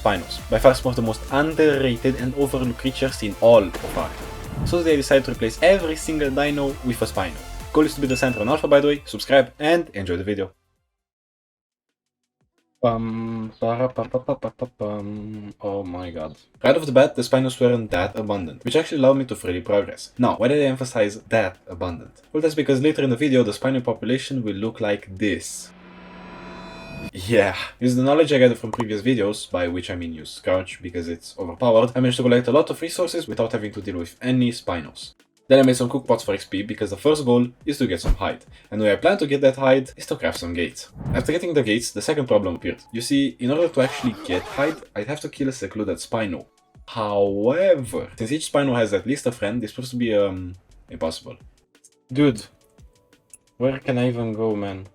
Spinos, by far some of the most underrated and overlooked creatures in all of ARK. So today I decided to replace every single dino with a Spino. Goal is to be the center on Alpha, by the way. Subscribe and enjoy the video. Oh my god. Right off the bat, the Spinos weren't that abundant, which actually allowed me to freely progress. Now, why did I emphasize that abundant? Well, that's because later in the video, the Spino population will look like this. Yeah, using the knowledge I gathered from previous videos, by which I mean use Scourge because it's overpowered, I managed to collect a lot of resources without having to deal with any Spinos. Then I made some cookpots for XP because the first goal is to get some hide, and the way I plan to get that hide is to craft some gates. After getting the gates, the second problem appeared. You see, in order to actually get hide, I'd have to kill a secluded Spino. However, since each Spino has at least a friend, this proves to be impossible. Dude, where can I even go, man?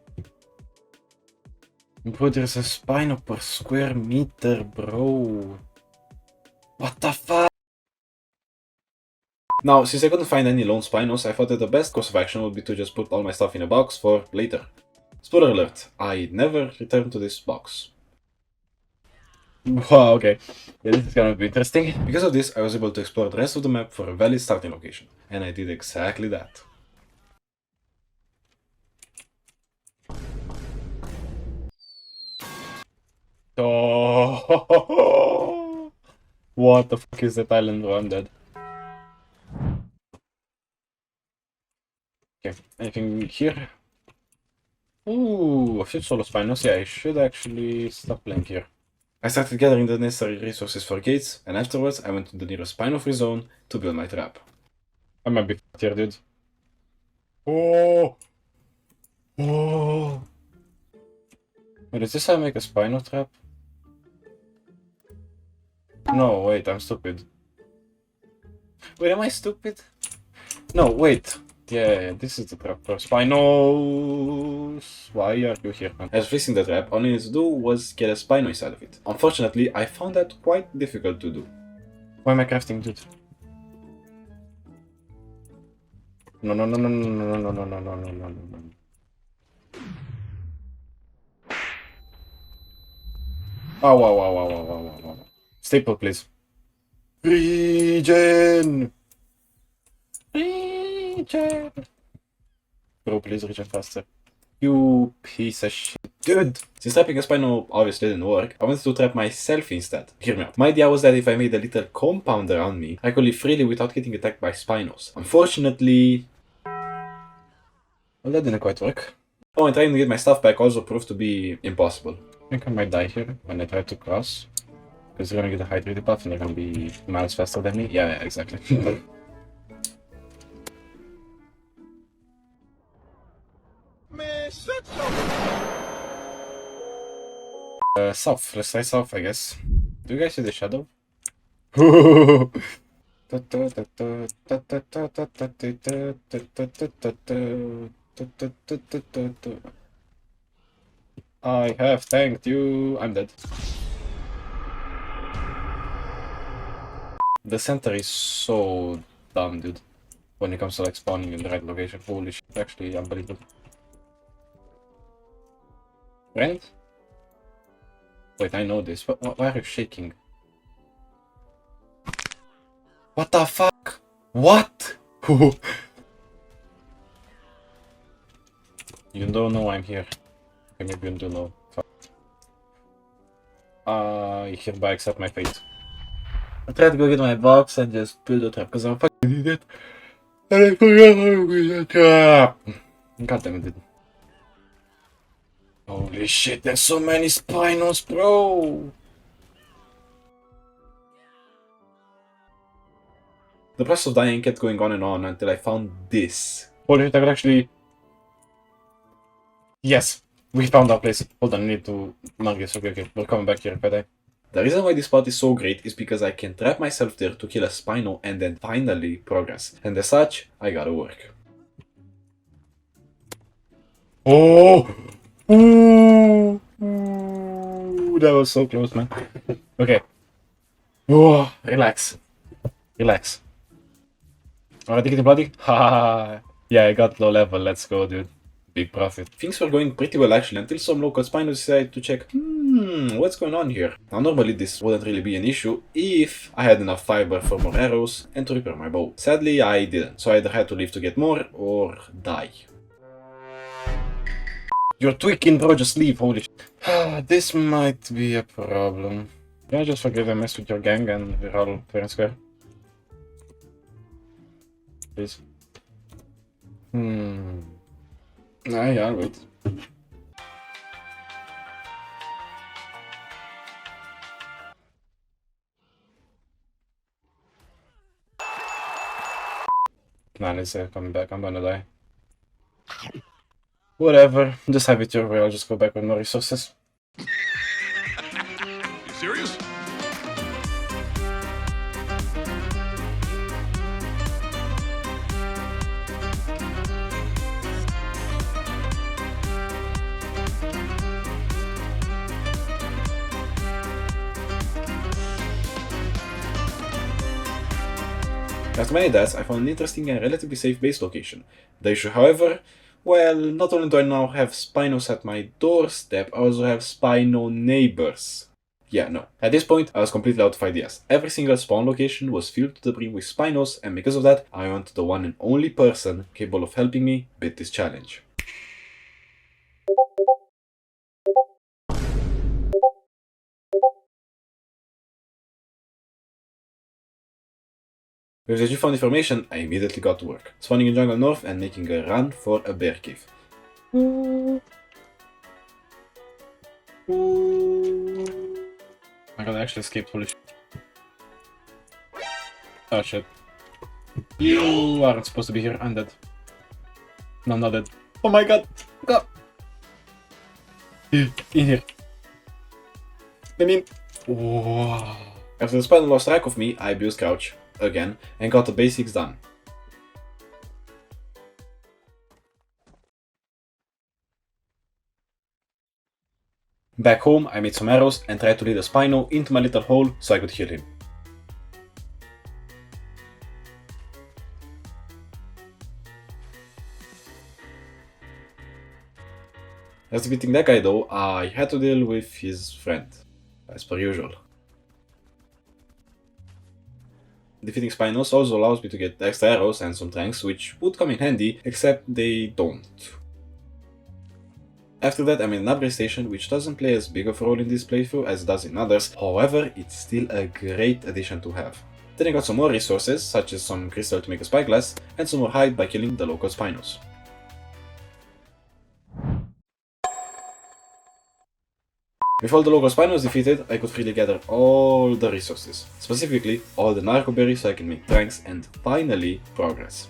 Bro, there's a Spino per square meter, bro. What the fuck? Now, since I couldn't find any lone Spinos, I thought that the best course of action would be to just put all my stuff in a box for later. Spoiler alert, I never returned to this box. Wow, okay. Yeah, this is gonna be interesting. Because of this, I was able to explore the rest of the map for a valid starting location. And I did exactly that. Oh, what the fuck is that island, bro? I'm dead. Okay, anything here? Ooh, a few solo Spinos. Yeah, I should actually stop playing here. I started gathering the necessary resources for gates, and afterwards I went to the nearest Spino-free zone to build my trap. I might be f***ed here, dude. Oh! Oh! Wait, is this how I make a Spino trap? No, wait, I'm stupid. Wait, am I stupid? No, wait. Yeah, this is the trap for Spinos. Why are you here, man? As facing the trap, all I needed to do was get a Spino inside of it. Unfortunately, I found that quite difficult to do. Why am I crafting, dude? No, no, no, no, no, no, no, no, no, no, no, no, no. Oh, wow, wow, wow, wow, wow, wow, wow. Staple, please. Regen! Regen! Bro, please regen faster. You piece of shit. Dude! Since trapping a Spino obviously didn't work, I wanted to trap myself instead. Hear me out. My idea was that if I made a little compound around me, I could live freely without getting attacked by Spinos. Unfortunately... well, that didn't quite work. Oh, and trying to get my stuff back also proved to be impossible. I think I might die here when I try to cross. Because they're gonna get a hydrated buff and they're gonna be miles faster than me. Yeah, exactly. South. Let's try south, I guess. Do you guys see the shadow? I have thanked you. I'm dead. The center is so dumb, dude. When it comes to like spawning in the right location. Holy shit, actually unbelievable. Right? Wait, I know this. Why are you shaking? What the fuck? What? You don't know I'm here. Okay, maybe you don't know. Fuck. I hereby accept my fate. I tried to go get my box and just build a trap because I'm a fucking idiot. And I forgot how to build a trap. God damn it, dude. Holy shit, there's so many Spinos, bro! The process of dying kept going on and on until I found this. Holy shit, I could actually... Yes! We found our place. Hold on, I need to mark this. Okay, we're coming back here if I die. The reason why this spot is so great is because I can trap myself there to kill a Spino and then finally progress. And as such, I gotta work. Oh! Ooh, ooh, that was so close, man. Okay. Oh, relax. Relax. Already getting bloody? Haha. Yeah, I got low level. Let's go, dude. Big profit. Things were going pretty well actually until some local Spinos decided to check. what's going on here? Now normally this wouldn't really be an issue if I had enough fiber for more arrows and to repair my bow. Sadly I didn't, so I either had to leave to get more or die. You're tweaking, bro, just leave, holy shit. This might be a problem. Can I just forget I messed with your gang and we're all fair and square? Please. Yeah, I'll wait. Man, it's coming back, I'm gonna die. Whatever, just have it your way, I'll just go back with more resources. You serious? After many deaths, I found an interesting and relatively safe base location. The issue, however, well, not only do I now have Spinos at my doorstep, I also have Spino neighbors. Yeah, no. At this point, I was completely out of ideas. Every single spawn location was filled to the brim with Spinos, and because of that, I want the one and only person capable of helping me beat this challenge. With the newfound information, I immediately got to work, spawning in Jungle North and making a run for a bear cave. My god, I actually escaped, holy shit. Oh shit. You aren't supposed to be here, I'm dead. No, I'm not dead. Oh my god! Go! In here. I mean... Wow. After the spider lost track of me, I abused crouch again and got the basics done. Back home, I made some arrows and tried to lead a Spino into my little hole so I could heal him. After beating that guy though, I had to deal with his friend, as per usual. Defeating Spinos also allows me to get extra arrows and some tranks, which would come in handy, except they don't. After that I made an upgrade station, which doesn't play as big of a role in this playthrough as it does in others, however it's still a great addition to have. Then I got some more resources, such as some crystal to make a spyglass, and some more hide by killing the local Spinos. With all the local Spinos defeated, I could freely gather all the resources, specifically all the narco berries so I can make tranks and finally progress.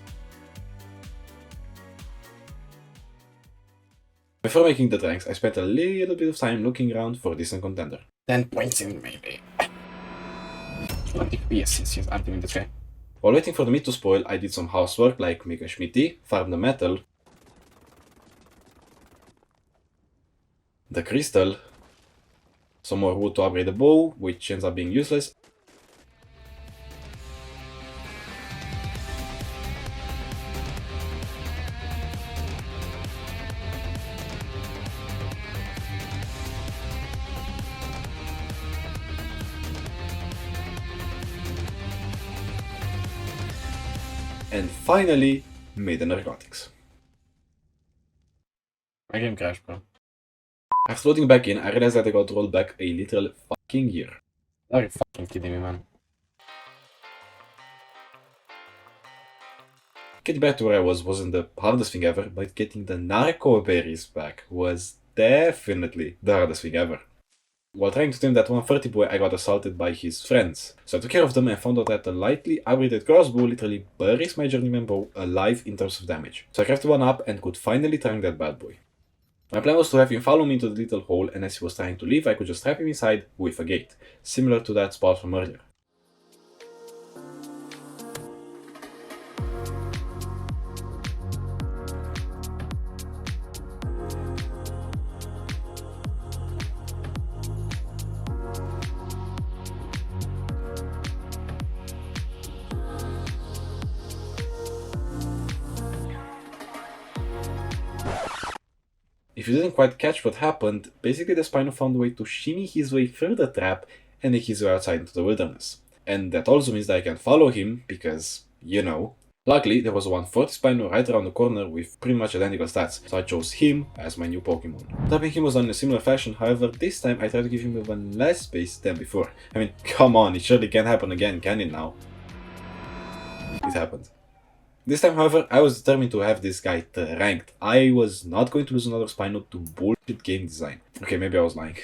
Before making the tranks, I spent a little bit of time looking around for a decent contender. 10 points in melee. 20 FPS, yes, I'm doing this guy. While waiting for the meat to spoil, I did some housework like make a smithy, farm the metal, the crystal, some more wood to upgrade the bow, which ends up being useless, and finally made the narcotics. My game crashed, bro. After loading back in, I realized that I got rolled back a literal fucking year. Are you fucking kidding me, man? Getting back to where I wasn't the hardest thing ever, but getting the narco berries back was definitely the hardest thing ever. While trying to tame that 130 boy, I got assaulted by his friends. So I took care of them and found out that the lightly upgraded crossbow literally buries my journeyman bow alive in terms of damage. So I crafted one up and could finally trank that bad boy. My plan was to have him follow me into the little hole, and as he was trying to leave I could just trap him inside with a gate, similar to that spot from earlier. If you didn't quite catch what happened, basically the Spino found a way to shimmy his way through the trap and make his way outside into the wilderness. And that also means that I can follow him, because, you know. Luckily, there was a 140 Spino right around the corner with pretty much identical stats, so I chose him as my new Pokemon. Trapping him was done in a similar fashion, however, this time I tried to give him even less space than before. I mean, come on, it surely can't happen again, can it now? It happened. This time, however, I was determined to have this guy ranked. I was not going to lose another Spino to bullshit game design. Okay, maybe I was lying.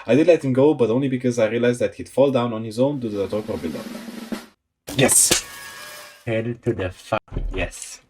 I did let him go, but only because I realized that he'd fall down on his own due to the torpor buildup. Yes! Head to the yes.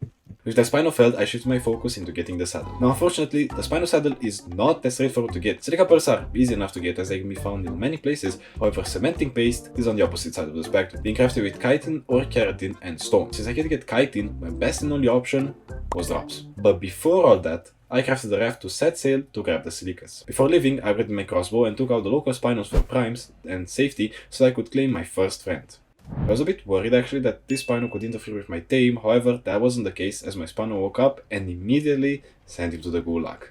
With the Spino failed, I shifted my focus into getting the saddle. Now unfortunately, the Spino saddle is not that straightforward to get. Silica pearls are easy enough to get as they can be found in many places, however cementing paste is on the opposite side of the spectrum, being crafted with chitin or keratin and stone. Since I could get chitin, my best and only option was drops. But before all that, I crafted a raft to set sail to grab the silicas. Before leaving, I upgraded my crossbow and took out the local Spinos for primes and safety so I could claim my first friend. I was a bit worried actually that this Spino could interfere with my tame, however that wasn't the case as my Spino woke up and immediately sent him to the gulag.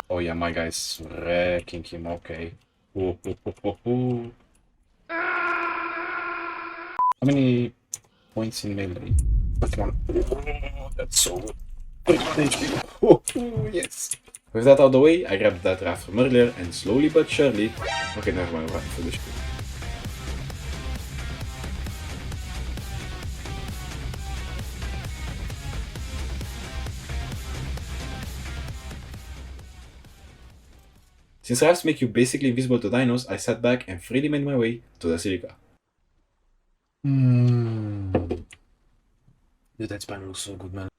Oh yeah, my guy's wrecking him, okay. How many points in melee? 31. Oh, that's so good. 31 HP. Oh, yes. With that out of the way, I grabbed that raft from earlier and slowly but surely... Okay, never mind, right for the ship. Since rafts make you basically invisible to dinos, I sat back and freely made my way to the silica. Dude, that Spino looks so good, man.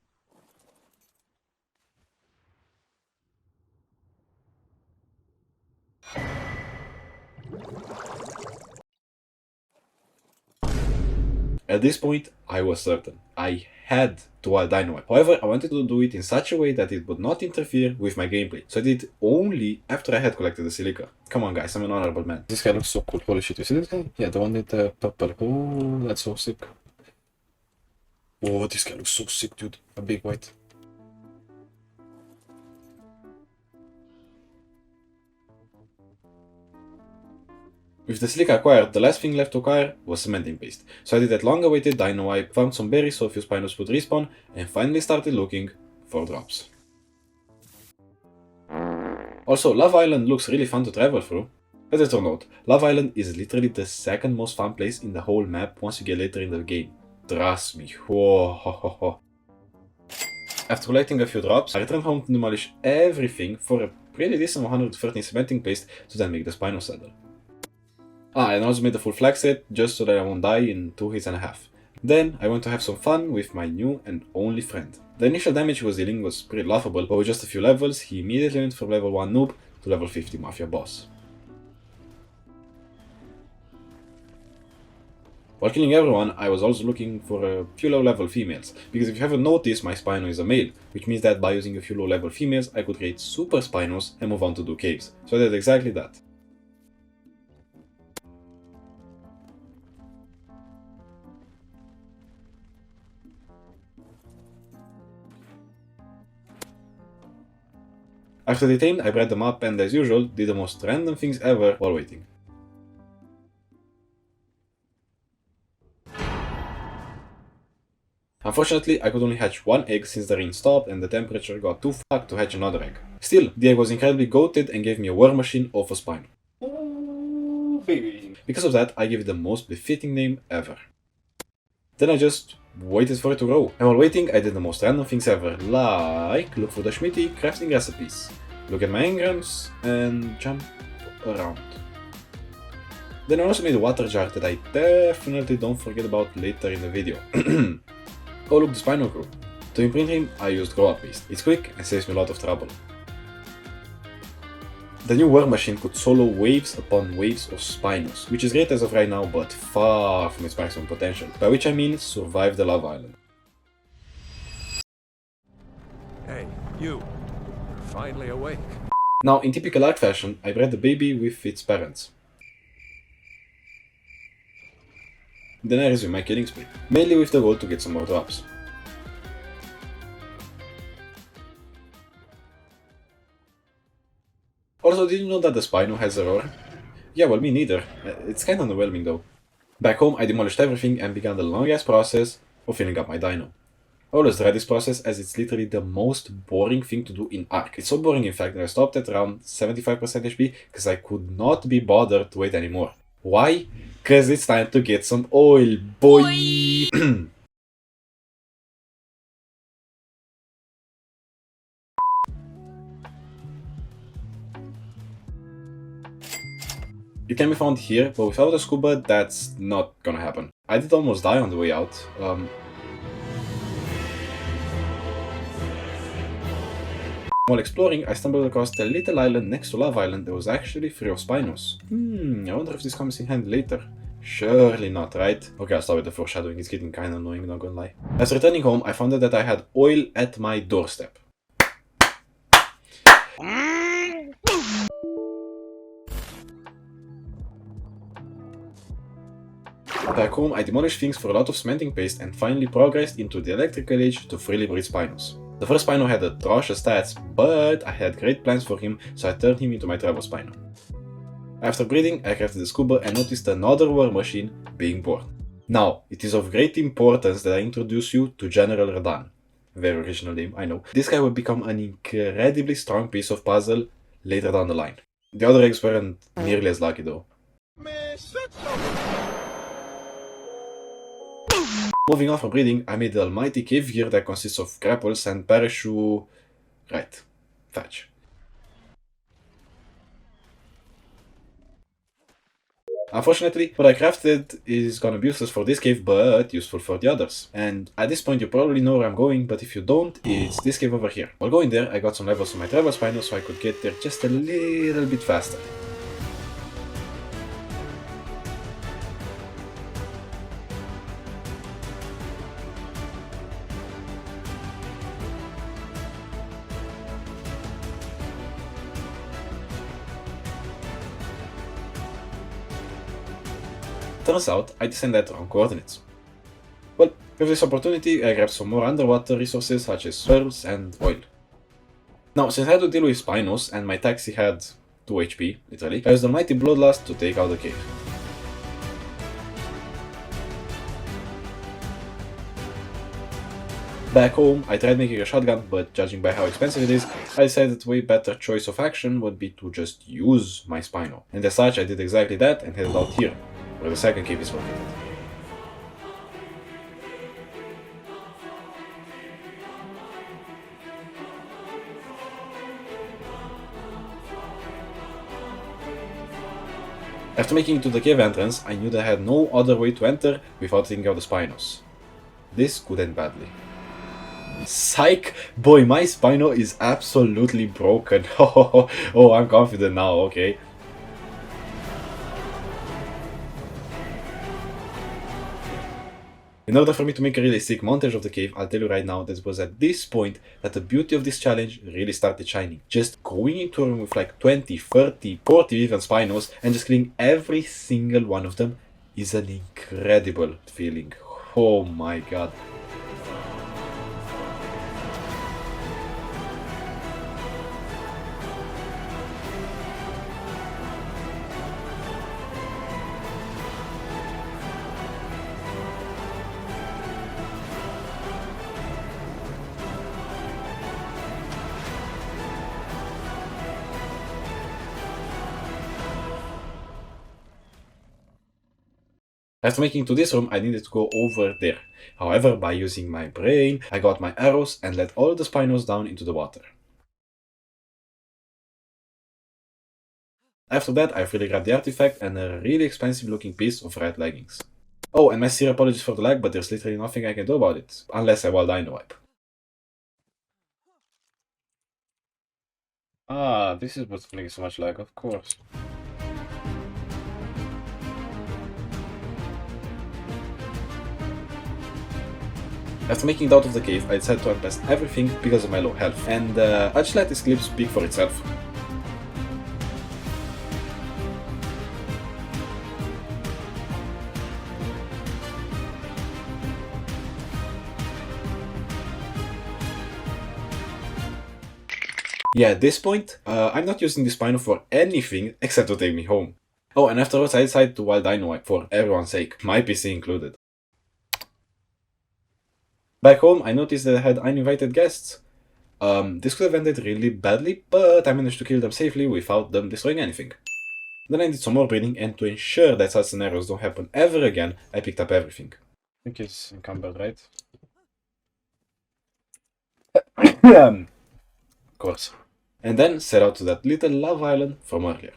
At this point, I was certain. I had to wild dino it. However, I wanted to do it in such a way that it would not interfere with my gameplay. So I did it only after I had collected the silica. Come on guys, I'm an honorable man. This guy looks so cool. Holy shit, you see this guy? Yeah, the one with the purple. Oh, that's so sick. Oh, this guy looks so sick, dude. A big white. With the silica acquired, the last thing left to acquire was cementing paste. So I did that long awaited dino wipe, found some berries so a few Spinos would respawn, and finally started looking for drops. Also, Love Island looks really fun to travel through. As it turned out, Love Island is literally the second most fun place in the whole map once you get later in the game. Trust me. Whoa. After collecting a few drops, I returned home to demolish everything for a pretty decent 113 cementing paste to then make the Spino saddle. And I also made the full flag set just so that I won't die in 2 hits and a half. Then I went to have some fun with my new and only friend. The initial damage he was dealing was pretty laughable, but with just a few levels, he immediately went from level 1 noob to level 50 mafia boss. While killing everyone, I was also looking for a few low level females, because if you haven't noticed, my Spino is a male, which means that by using a few low level females, I could create super Spinos and move on to do caves. So I did exactly that. After they tamed, I bred them up and, as usual, did the most random things ever while waiting. Unfortunately, I could only hatch one egg since the rain stopped and the temperature got too fucked to hatch another egg. Still, the egg was incredibly goated and gave me a war machine of a Spino. Ooh, baby. Because of that, I gave it the most befitting name ever. Then I just waited for it to grow. And while waiting, I did the most random things ever, like look for the Schmitty crafting recipes, look at my engrams, and jump around. Then I also made a water jar that I definitely don't forget about later in the video. Oh look, the Spino grew. To imprint him, I used grow up paste. It's quick and saves me a lot of trouble. The new war machine could solo waves upon waves of Spinos, which is great as of right now, but far from its maximum potential, by which I mean survive the Love Island. Hey, you're finally awake. Now, in typical ARK fashion, I bred the baby with its parents. Then I resume my killing spree, mainly with the goal to get some more drops. Also, did you know that the Spino has a roar? Yeah, well, me neither. It's kinda underwhelming though. Back home, I demolished everything and began the long-ass process of filling up my dino. I always dread this process as it's literally the most boring thing to do in ARK. It's so boring in fact that I stopped at around 75% HP because I could not be bothered to wait anymore. Why? Because it's time to get some oil, boy! It can be found here, but without a scuba, that's not gonna happen. I did almost die on the way out. While exploring, I stumbled across a little island next to Lava Island that was actually free of Spinos. I wonder if this comes in handy later. Surely not, right? Okay, I'll start with the foreshadowing, it's getting kinda annoying, not gonna lie. As returning home, I found out that I had oil at my doorstep. Back home, I demolished things for a lot of cementing paste and finally progressed into the electrical age to freely breed Spinos. The first Spino had atrocious stats, but I had great plans for him, so I turned him into my travel Spino. After breeding, I crafted the scuba and noticed another war machine being born. Now, it is of great importance that I introduce you to General Radan. Very original name, I know. This guy will become an incredibly strong piece of puzzle later down the line. The other eggs weren't nearly as lucky though. Moving on from breeding, I made the almighty cave gear that consists of grapples and parachute... right, thatch. Unfortunately, what I crafted is gonna be useless for this cave, but useful for the others. And at this point you probably know where I'm going, but if you don't, it's this cave over here. While going there, I got some levels on my travel Spino so I could get there just a little bit faster. Turns out, I descended at wrong coordinates. Well, with this opportunity, I grabbed some more underwater resources such as pearls and oil. Now, since I had to deal with Spinos and my taxi had 2 HP, literally, I used the mighty Bloodlust to take out the cave. Back home, I tried making a shotgun, but judging by how expensive it is, I decided the way better choice of action would be to just use my Spino. And as such, I did exactly that and headed out here, where the second cave is located. After making it to the cave entrance, I knew that I had no other way to enter without taking out the Spinos. This could end badly. Psych! Boy, my Spino is absolutely broken. Oh, I'm confident now, okay. In order for me to make a really sick montage of the cave, I'll tell you right now that it was at this point that the beauty of this challenge really started shining. Just going into a room with like 20, 30, 40 even Spinos and just killing every single one of them is an incredible feeling. Oh my god. After making it to this room, I needed to go over there. However, by using my brain, I got my arrows and let all the Spinos down into the water. After that, I freely grabbed the artifact and a really expensive looking piece of red leggings. Oh, and my sincere apologies for the lag, but there's literally nothing I can do about it, unless I wild dino wipe. Ah, this is what's making so much lag, of course. After making it out of the cave, I decided to run past everything because of my low health, and I'll just let this clip speak for itself. Yeah, at this point, I'm not using the Spino for anything except to take me home. Oh, and afterwards I decided to wild dino for everyone's sake, my PC included. Back home, I noticed that I had uninvited guests. This could have ended really badly, but I managed to kill them safely without them destroying anything. Then I did some more breeding, and to ensure that such scenarios don't happen ever again, I picked up everything. I think it's encumbered, right? Of course. And then set out to that little lava island from earlier.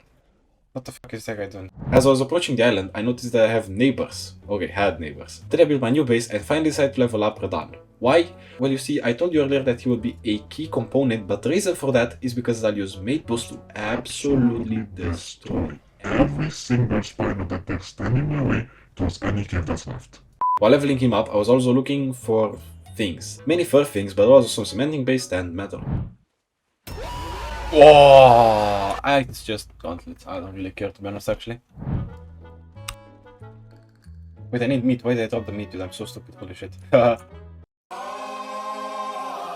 What the fuck is that guy doing? As I was approaching the island, I noticed that I have neighbors. Okay, had neighbors. Then I built my new base and finally decided to level up Redan. Why? Well, you see, I told you earlier that he will be a key component, but the reason for that is because I'll use Mate Boost to absolutely destroy every single Spino that they're standing in my way towards any cave that's left. While leveling him up, I was also looking for things. Many fur things, but also some cementing based and metal. Whoa! It's just gauntlets. I don't really care, to be honest, actually. Wait, I need meat. Why did I drop the meat, dude? I'm so stupid. Holy shit.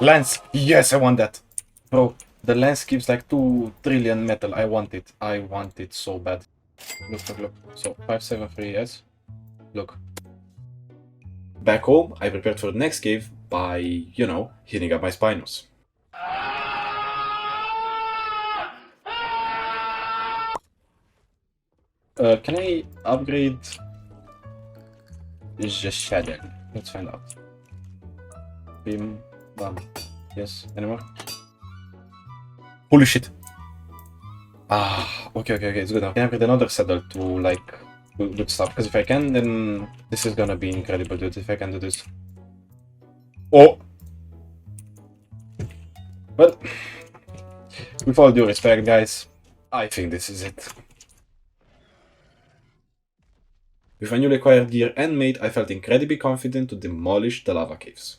Lance! Yes, I want that! Bro, the lance gives like 2 trillion metal. I want it. I want it so bad. Look, look, look. So, 573, yes? Look. Back home, I prepared for the next cave by, you know, heating up my Spinos. Can I upgrade the shadow? Let's find out. Bim, bam. Yes, anymore? Holy shit! Ah, okay, it's good now. Can I upgrade another saddle to, like, do good stuff? Because if I can, then this is gonna be incredible, dude, if I can do this. Oh! Well, with all due respect, guys, I think this is it. With my newly acquired gear and mate, I felt incredibly confident to demolish the lava caves.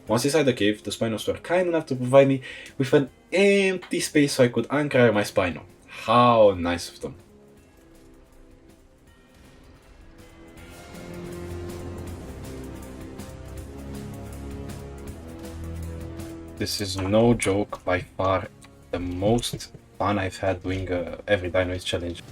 Once inside the cave, the Spinos were kind enough to provide me with an empty space so I could anchor my Spino. How nice of them. This is no joke, by far the most fun I've had doing Every Dino is challenge.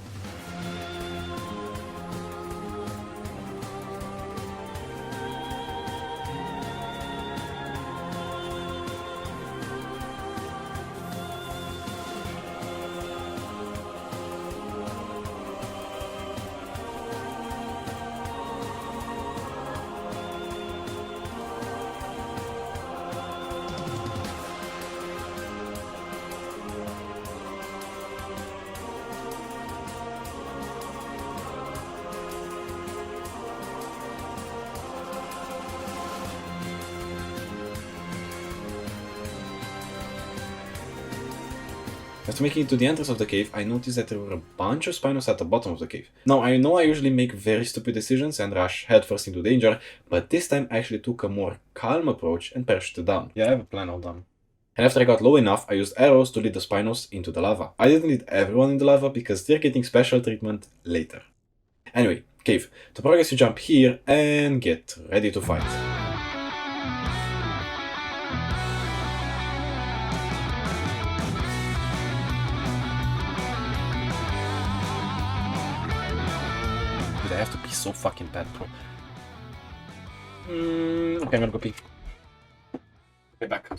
After making it to the entrance of the cave, I noticed that there were a bunch of Spinos at the bottom of the cave. Now, I know I usually make very stupid decisions and rush headfirst into danger, but this time I actually took a more calm approach and parachuted down. Yeah, I have a plan all done. And after I got low enough, I used arrows to lead the Spinos into the lava. I didn't lead everyone in the lava because they're getting special treatment later. Anyway, cave. To progress you jump here and get ready to fight. I have to pee so fucking bad, bro. Okay, I'm gonna go pee. Be back.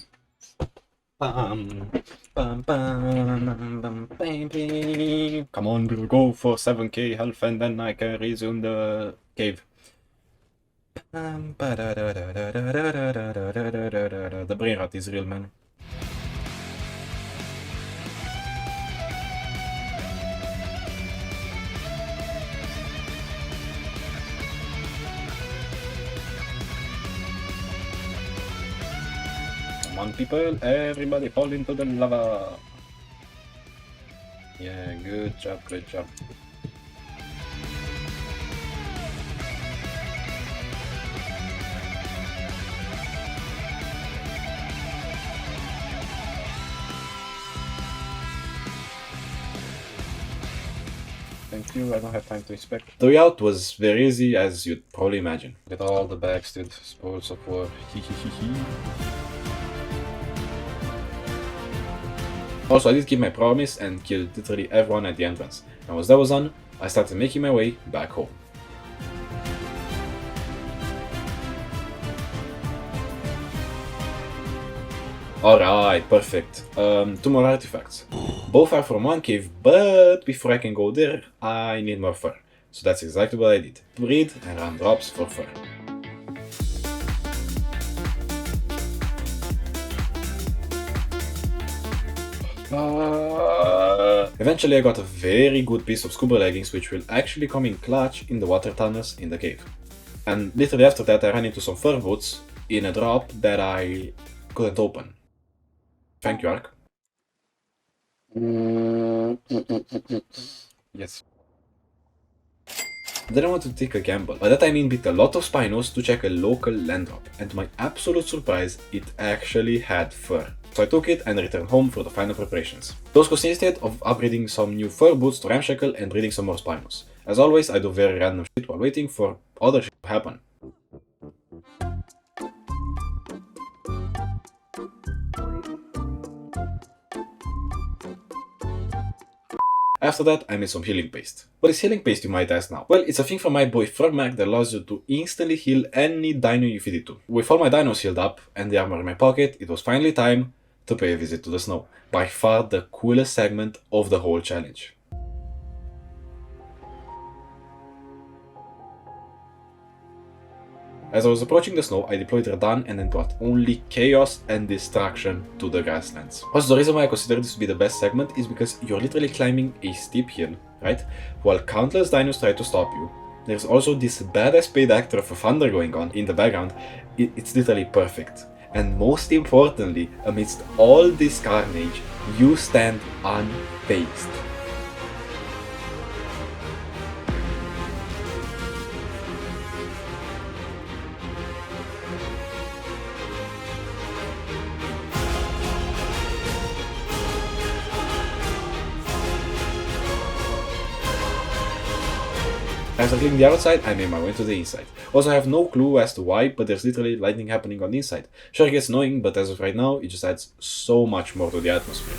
Come on, we'll go for 7k health and then I can resume the cave. The brain rot is real, man. Come on, people, everybody fall into the lava. Yeah, good job, good job. Thank you, I don't have time to inspect. The way out was very easy, as you'd probably imagine. Get all the bags, dude. Spoils of war. Also, I did keep my promise and killed literally everyone at the entrance. And once that was done, I started making my way back home. Alright, perfect. Two more artifacts. Both are from one cave, but before I can go there, I need more fur. So that's exactly what I did. Breed and run drops for fur. Eventually I got a very good piece of scuba leggings which will actually come in clutch in the water tunnels in the cave. And literally after that I ran into some fur boots in a drop that I couldn't open. Thank you, ARK. Yes. Then I wanted to take a gamble. By that I mean beat a lot of Spinos to check a local land drop, and to my absolute surprise, it actually had fur. So I took it and returned home for the final preparations. Those consisted of upgrading some new fur boots to ramshackle and breeding some more Spinos. As always, I do very random shit while waiting for other shit to happen. After that, I made some healing paste. What is healing paste, you might ask now? Well, it's a thing from my boy Frogmac that allows you to instantly heal any dino you feed it to. With all my dinos healed up and the armor in my pocket, it was finally time to pay a visit to the snow. By far the coolest segment of the whole challenge. As I was approaching the snow, I deployed Radan and then brought only chaos and destruction to the grasslands. Also, the reason why I consider this to be the best segment is because you're literally climbing a steep hill, right? While countless dinos try to stop you. There's also this badass paid actor of thunder going on in the background. It's literally perfect. And most importantly, amidst all this carnage, you stand unfazed. After cleaning the outside, I made my way to the inside. Also, I have no clue as to why, but there's literally lightning happening on the inside. Sure, it gets annoying, but as of right now, it just adds so much more to the atmosphere.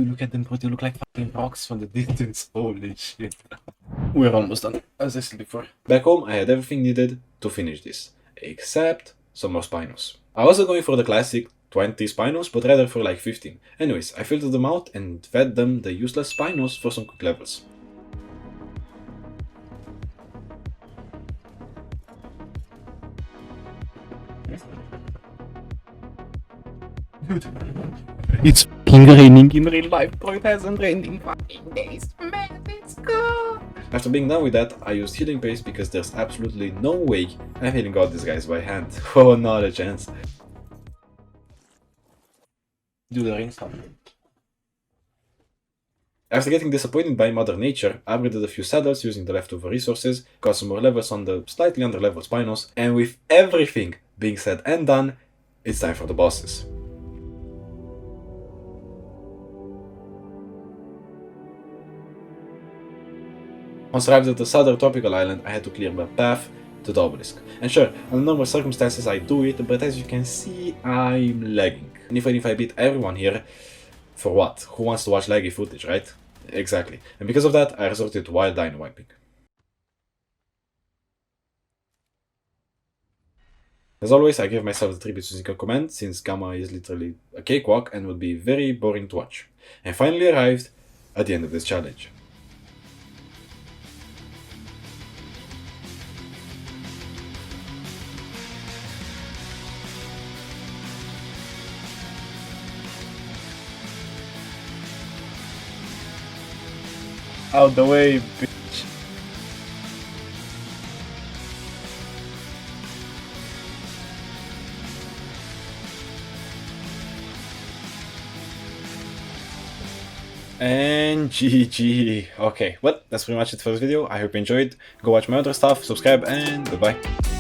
Look at them, bro, they look like fucking rocks from the distance. Holy shit. We're almost done, as I said before. Back home, I had everything needed to finish this, except some more Spinos. I wasn't going for the classic 20 Spinos, but rather for like 15. Anyways, I filtered them out and fed them the useless Spinos for some quick levels. Dude, it's fucking raining in real life, bro. It hasn't rained in fucking days, man. Let's go. After being done with that, I used healing paste because there's absolutely no way I'm healing out these guys by hand. Oh, not a chance. Do the rain stop. After getting disappointed by Mother Nature, I upgraded a few saddles using the leftover resources, got some more levels on the slightly under-leveled Spinos, and with everything being said and done, it's time for the bosses. Once arrived at the southern tropical island, I had to clear my path to the obelisk. And sure, under normal circumstances I do it, but as you can see, I'm lagging. And even if I beat everyone here, for what? Who wants to watch laggy footage, right? Exactly. And because of that, I resorted to wild dino wiping. As always, I give myself the tribute to Zico command, since Gamma is literally a cakewalk and would be very boring to watch. And finally arrived at the end of this challenge. Out the way, bitch. And GG. Okay, well, that's pretty much it for this video. I hope you enjoyed. Go watch my other stuff, subscribe, and goodbye.